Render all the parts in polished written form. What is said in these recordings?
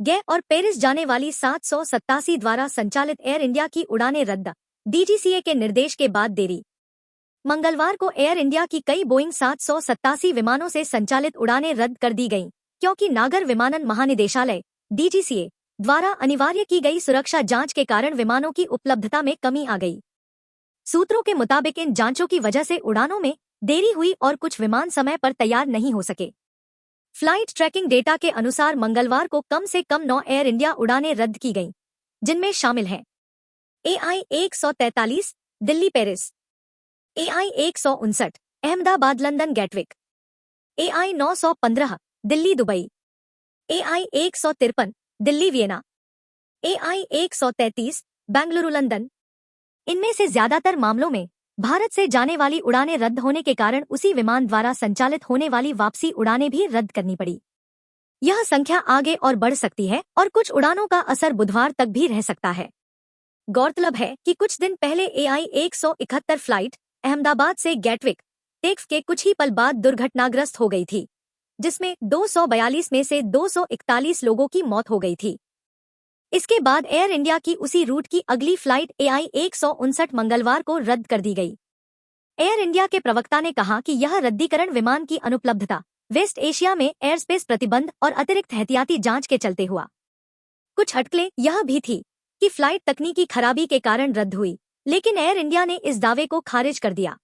गए और पेरिस जाने वाली 787 द्वारा संचालित एयर इंडिया की उड़ानें रद्द। डीजीसीए के निर्देश के बाद देरी। मंगलवार को एयर इंडिया की कई बोइंग 787 विमानों से संचालित उड़ानें रद्द कर दी गईं, क्योंकि नागर विमानन महानिदेशालय डीजीसीए द्वारा अनिवार्य की गई सुरक्षा जांच के कारण विमानों की उपलब्धता में कमी आ गई। सूत्रों के मुताबिक इन जांचों की वजह से उड़ानों में देरी हुई और कुछ विमान समय पर तैयार नहीं हो सके। फ्लाइट ट्रैकिंग डेटा के अनुसार मंगलवार को कम से कम 9 एयर इंडिया उड़ानें रद्द की गईं, जिनमें शामिल हैं AI 143 Delhi Paris, AI 159 Ahmedabad London Gatwick, AI 915 Delhi Dubai, AI 153 Delhi Vienna, AI 133 Bengaluru London. इनमें से ज्यादातर मामलों में भारत से जाने वाली उड़ानें रद्द होने के कारण उसी विमान द्वारा संचालित होने वाली वापसी उड़ानें भी रद्द करनी पड़ी। यह संख्या आगे और बढ़ सकती है और कुछ उड़ानों का असर बुधवार तक भी रह सकता है। गौरतलब है कि कुछ दिन पहले AI 171 फ्लाइट अहमदाबाद से गैटविक टेक्स के कुछ ही पल बाद दुर्घटनाग्रस्त हो गई थी, जिसमें 242 में से 241 लोगों की मौत हो गई थी। इसके बाद एयर इंडिया की उसी रूट की अगली फ्लाइट AI 159 मंगलवार को रद्द कर दी गई। एयर इंडिया के प्रवक्ता ने कहा कि यह रद्दीकरण विमान की अनुपलब्धता, वेस्ट एशिया में एयरस्पेस प्रतिबंध और अतिरिक्त एहतियाती जांच के चलते हुआ। कुछ अटकलें यह भी थी कि फ्लाइट तकनीकी खराबी के कारण रद्द हुई, लेकिन एयर इंडिया ने इस दावे को खारिज कर दिया।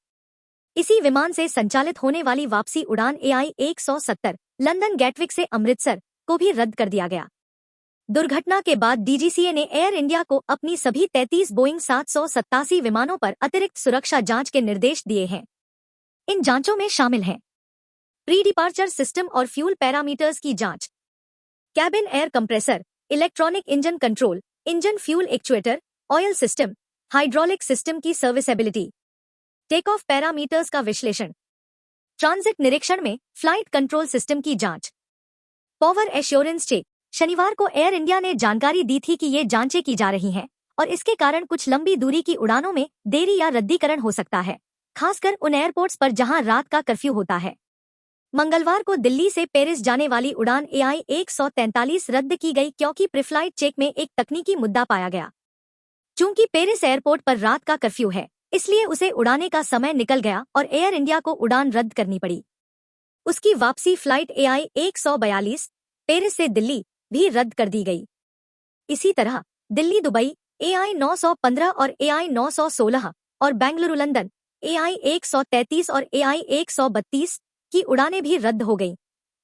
इसी विमान से संचालित होने वाली वापसी उड़ान AI 170 लंदन गैटविक से अमृतसर को भी रद्द कर दिया गया। दुर्घटना के बाद डीजीसीए ने एयर इंडिया को अपनी सभी 33 बोइंग 787 विमानों पर अतिरिक्त सुरक्षा जांच के निर्देश दिए हैं। इन जांचों में शामिल हैं प्री डिपार्चर सिस्टम और फ्यूल पैरामीटर्स की जांच, cabin air compressor, electronic engine control, engine fuel actuator, oil system, hydraulic system की सर्विसेबिलिटी, टेक ऑफ पैरामीटर्स का विश्लेषण, ट्रांजिट निरीक्षण में फ्लाइट कंट्रोल सिस्टम की जांच, पावर एश्योरेंस चेक। शनिवार को एयर इंडिया ने जानकारी दी थी कि ये जांचें की जा रही हैं और इसके कारण कुछ लंबी दूरी की उड़ानों में देरी या रद्दीकरण हो सकता है, खासकर उन एयरपोर्ट्स पर जहां रात का कर्फ्यू होता है। मंगलवार को दिल्ली से पेरिस जाने वाली उड़ान AI 143 रद्द की गई, क्योंकि प्रीफ्लाइट चेक में एक तकनीकी मुद्दा पाया गया। चूंकि पेरिस एयरपोर्ट पर रात का कर्फ्यू है, इसलिए उसे उड़ाने का समय निकल गया और एयर इंडिया को उड़ान रद्द करनी पड़ी। उसकी वापसी फ्लाइट AI 142 पेरिस से दिल्ली भी रद्द कर दी गई। इसी तरह दिल्ली दुबई AI 915 और AI 916 और बेंगलुरु लंदन AI 133 और AI 132 की उड़ानें भी रद्द हो गईं,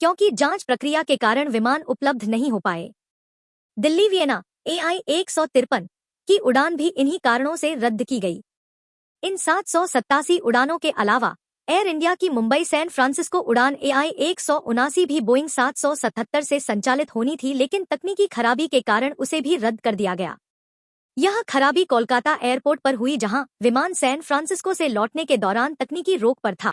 क्योंकि जांच प्रक्रिया के कारण विमान उपलब्ध नहीं हो पाए। दिल्ली वियना AI 153 की उड़ान भी इन्हीं कारणों से रद्द की गई। इन 787 उड़ानों के अलावा एयर इंडिया की मुंबई सैन फ्रांसिस्को उड़ान AI 179 भी बोइंग 777 से संचालित होनी थी, लेकिन तकनीकी खराबी के कारण उसे भी रद्द कर दिया गया। यह खराबी कोलकाता एयरपोर्ट पर हुई, जहां विमान सैन फ्रांसिस्को से लौटने के दौरान तकनीकी रोक पर था।